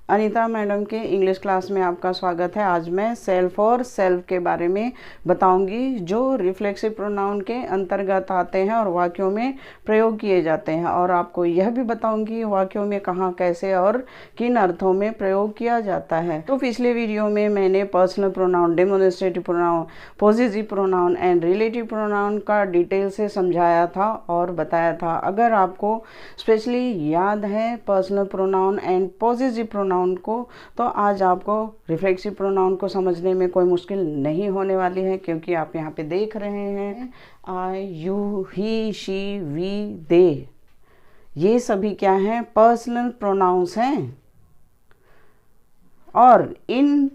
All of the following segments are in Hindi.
अनीता मैडम के इंग्लिश क्लास में आपका स्वागत है। आज मैं सेल्फ और सेल्फ के बारे में बताऊंगी, जो रिफ्लेक्सिव प्रोनाउन के अंतर्गत आते हैं और वाक्यों में प्रयोग किए जाते हैं। और आपको यह भी बताऊंगी वाक्यों में कहाँ, कैसे और किन अर्थों में प्रयोग किया जाता है। तो पिछले वीडियो में मैंने personal pronoun, demonstrative pronoun, possessive pronoun and relative pronoun का डिटेल से समझाया था और बताया था। अगर आपको स्पेशली याद है personal pronoun and possessive pronoun को, तो आज आपको रिफ्लेक्सिव प्रोनाउन को समझने में कोई मुश्किल नहीं होने वाली है, क्योंकि आप यहाँ पे देख रहे हैं आई, यू, ही, शी, वी, दे, ये सभी क्या हैं? पर्सनल प्रोनाउंस हैं। और इन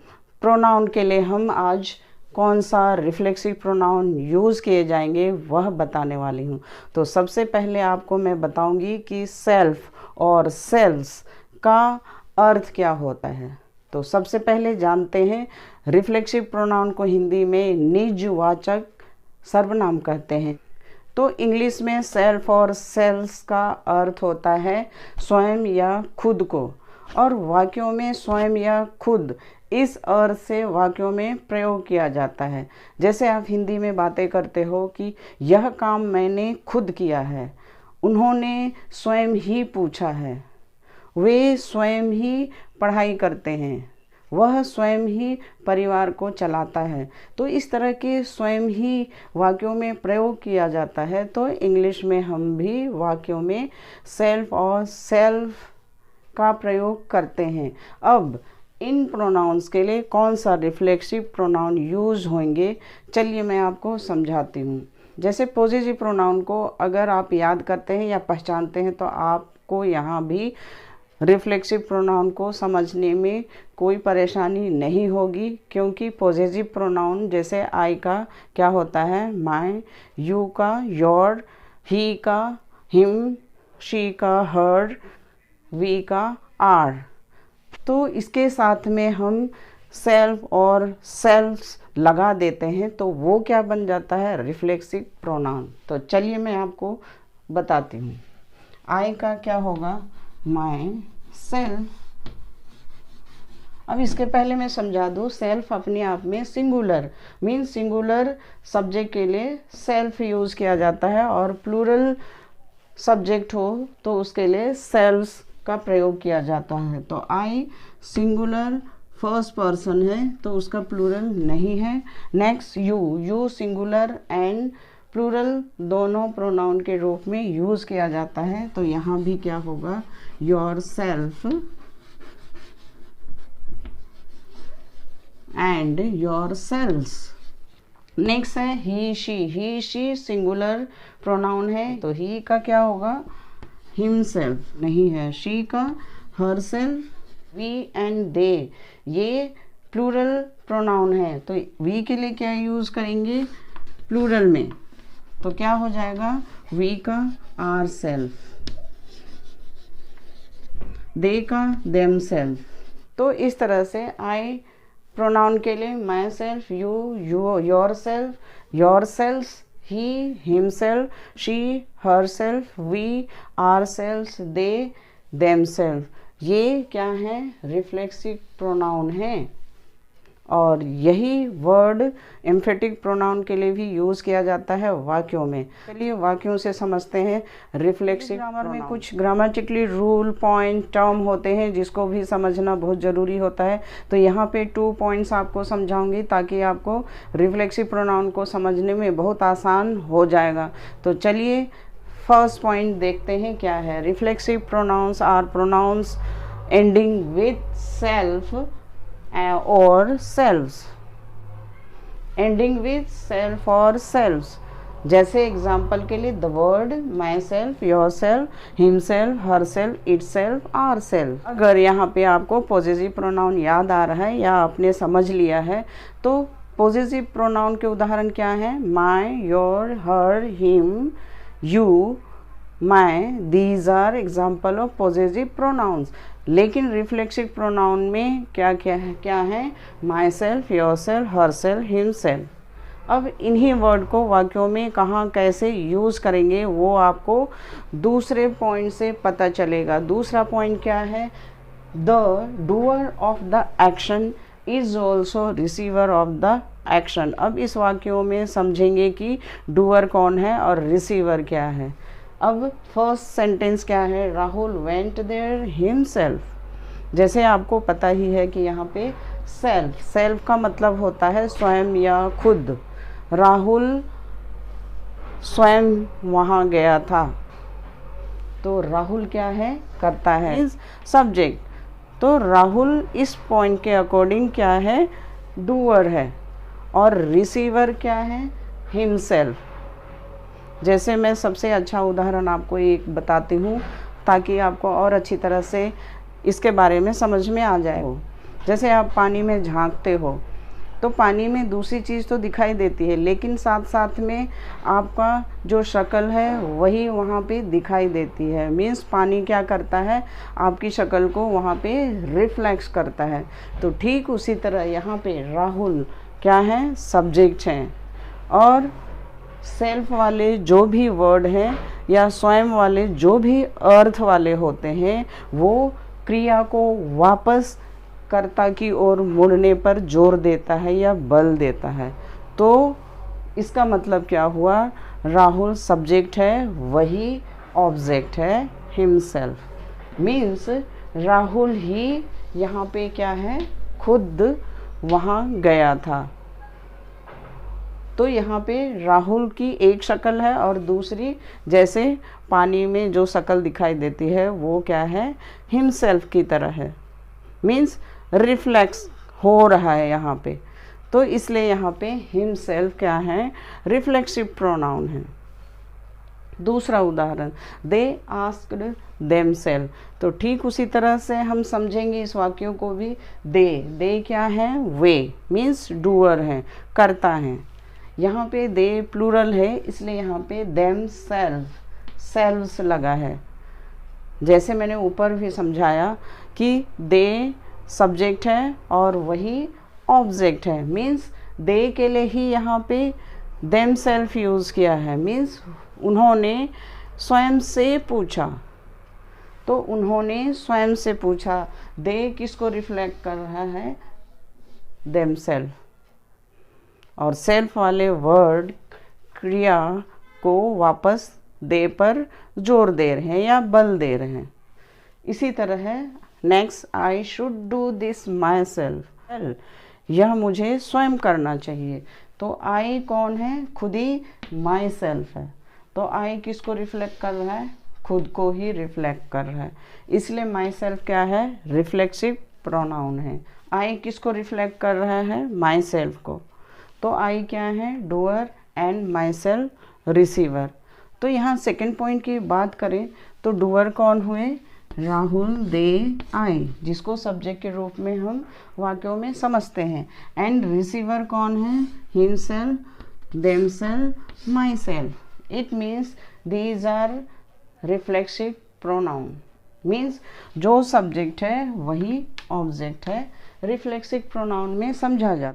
प्रोनाउन के लिए हम आज कौन सा रिफ्लेक्सिव प्रोनाउन यूज़ किए जाएंगे वह बताने वाली हूँ। तो सबसे पहले आपको मैं बताऊंगी कि सेल्फ और सेल्व्स का अर्थ क्या होता है। तो सबसे पहले जानते हैं, रिफ्लेक्सिव प्रोनाउन को हिंदी में निजवाचक सर्वनाम कहते हैं। तो इंग्लिश में सेल्फ और सेल्व्स का अर्थ होता है स्वयं या खुद को, और वाक्यों में स्वयं या खुद इस अर्थ से वाक्यों में प्रयोग किया जाता है। जैसे आप हिंदी में बातें करते हो कि यह काम मैंने खुद किया है, उन्होंने स्वयं ही पूछा है, वे स्वयं ही पढ़ाई करते हैं, वह स्वयं ही परिवार को चलाता है। तो इस तरह के स्वयं ही वाक्यों में प्रयोग किया जाता है। तो इंग्लिश में हम भी वाक्यों में सेल्फ और सेल्फ का प्रयोग करते हैं। अब इन प्रोनाउंस के लिए कौन सा रिफ्लेक्सिव प्रोनाउन यूज़ होंगे, चलिए मैं आपको समझाती हूँ। जैसे पॉसेसिव प्रोनाउन को अगर आप याद करते हैं या पहचानते हैं, तो आपको यहाँ भी रिफ्लेक्सिव प्रोनाउन को समझने में कोई परेशानी नहीं होगी, क्योंकि पॉसेसिव प्रोनाउन जैसे आई का क्या होता है? माय, यू का योर, ही का हिम, शी का हर, वी का आर। तो इसके साथ में हम सेल्फ और सेल्व्स लगा देते हैं, तो वो क्या बन जाता है? Reflexive pronoun. तो चलिए मैं आपको बताती हूँ। आई का क्या होगा? My self. अब इसके पहले मैं समझा दूँ, सेल्फ अपने आप में सिंगुलर मीन्स सिंगुलर सब्जेक्ट के लिए सेल्फ यूज़ किया जाता है, और प्लूरल सब्जेक्ट हो तो उसके लिए सेल्व्स का प्रयोग किया जाता है। तो आई सिंगुलर फर्स्ट पर्सन है, तो उसका प्लूरल नहीं है। Next you, you singular and plural दोनों प्रोनाउन के रूप में यूज़ किया जाता है। तो यहाँ भी क्या होगा? Your self and your selves. Next है ही शी सिंगुलर प्रोनाउन है, तो ही का क्या होगा? हिमसेल्फ नहीं है। शी का herself, we and they ये प्लूरल प्रोनाउन है, तो वी के लिए क्या यूज़ करेंगे प्लूरल में? तो क्या हो जाएगा? वी का आर सेल्फ, दे का देम सेल्फ। तो इस तरह से आई प्रोनाउन के लिए my self, you, your self, your self, he, himself, she, herself, we, ourselves, they, themselves, ये क्या है? रिफ्लेक्सिव प्रोनाउन है। और यही वर्ड एम्फेटिक प्रोनाउन के लिए भी यूज़ किया जाता है वाक्यों में। चलिए वाक्यों से समझते हैं रिफ्लेक्सिव ग्रामर में कुछ ग्रामेटिकली रूल, पॉइंट, टर्म होते हैं जिसको भी समझना बहुत ज़रूरी होता है। तो यहाँ पे 2 पॉइंट्स आपको समझाऊंगी, ताकि आपको रिफ्लेक्सिव प्रोनाउन को समझने में बहुत आसान हो जाएगा। तो चलिए फर्स्ट पॉइंट देखते हैं क्या है। Reflexive pronouns are pronouns ending with self और सेल्व्स, एंडिंग विथ सेल्फ और सेल्व्स। जैसे एग्जाम्पल के लिए the word myself, yourself, himself, herself, itself, ourself. अगर यहाँ पे आपको पॉसेसिव प्रोनाउन याद आ रहा है या आपने समझ लिया है, तो पॉसेसिव प्रोनाउन के उदाहरण क्या हैं? My, your, her, him, you, my, these are example of possessive pronouns. लेकिन रिफ्लेक्सिव प्रोनाउन में क्या है? Myself, yourself, herself, himself. अब इन्हीं वर्ड को वाक्यों में कहाँ कैसे यूज़ करेंगे वो आपको दूसरे पॉइंट से पता चलेगा। दूसरा पॉइंट क्या है? The doer of the action is also receiver of the action. अब इस वाक्यों में समझेंगे कि डूअर कौन है और रिसीवर क्या है। अब फर्स्ट सेंटेंस क्या है, राहुल वेंट देयर हिमसेल्फ। जैसे आपको पता ही है कि यहाँ पे सेल्फ, सेल्फ का मतलब होता है स्वयं या खुद। राहुल स्वयं वहाँ गया था, तो राहुल क्या है, करता है, सब्जेक्ट। तो राहुल इस पॉइंट के अकॉर्डिंग क्या है, डूअर है, और रिसीवर क्या है, हिमसेल्फ। जैसे मैं सबसे अच्छा उदाहरण आपको एक बताती हूँ ताकि आपको और अच्छी तरह से इसके बारे में समझ में आ जाए। जैसे आप पानी में झांकते हो तो पानी में दूसरी चीज़ तो दिखाई देती है, लेकिन साथ साथ में आपका जो शक्ल है वही वहाँ पे दिखाई देती है। मीन्स पानी क्या करता है, आपकी शक्ल को वहाँ पे रिफ्लेक्स करता है। तो ठीक उसी तरह यहाँ पे राहुल क्या है, सब्जेक्ट हैं, और सेल्फ वाले जो भी वर्ड हैं या स्वयं वाले जो भी अर्थ वाले होते हैं वो क्रिया को वापस कर्ता की ओर मुड़ने पर जोर देता है या बल देता है। तो इसका मतलब क्या हुआ, राहुल सब्जेक्ट है, वही ऑब्जेक्ट है, हिमसेल्फ। मीन्स राहुल ही यहाँ पे क्या है, खुद वहाँ गया था। तो यहाँ पे राहुल की एक शक्ल है और दूसरी, जैसे पानी में जो शक्ल दिखाई देती है वो क्या है, हिमसेल्फ की तरह है। मीन्स रिफ्लेक्स हो रहा है यहाँ पे, तो इसलिए यहाँ पे हिमसेल्फ क्या है, रिफ्लेक्सिव प्रोनाउन है। दूसरा उदाहरण, दे आस्क्ड देमसेल्फ। तो ठीक उसी तरह से हम समझेंगे इस वाक्यों को भी। दे क्या है, वे, मीन्स डूअर है, करता है। यहाँ पे दे प्लूरल है, इसलिए यहाँ पे देम सेल्फ, सेल्व्स लगा है। जैसे मैंने ऊपर भी समझाया कि दे सब्जेक्ट है और वही ऑब्जेक्ट है। मीन्स दे के लिए ही यहाँ पे देम सेल्फ यूज़ किया है। मीन्स उन्होंने स्वयं से पूछा, तो उन्होंने स्वयं से पूछा। दे किसको रिफ्लेक्ट कर रहा है, देम सेल्फ। और सेल्फ वाले वर्ड क्रिया को वापस दे पर जोर दे रहे हैं या बल दे रहे हैं। इसी तरह है next, I should do this my self. यह मुझे स्वयं करना चाहिए। तो आई कौन है, खुद ही माई सेल्फ है। तो आई किसको रिफ्लेक्ट कर रहा है, खुद को ही रिफ्लेक्ट कर रहा है, इसलिए माई सेल्फ क्या है, रिफ्लेक्सिव प्रोनाउन है। आई किसको रिफ्लेक्ट कर रहा है, माई सेल्फ को। तो आई क्या है, doer, and my self receiver. तो यहाँ सेकेंड पॉइंट की बात करें तो डूअर कौन हुए, राहुल, दे, आई, जिसको सब्जेक्ट के रूप में हम वाक्यों में समझते हैं। एंड रिसीवर कौन है, himself, themselves, myself. It means these are reflexive pronoun. Means जो सब्जेक्ट है वही ऑब्जेक्ट है, रिफ्लेक्सिव प्रोनाउन में समझा जाता है।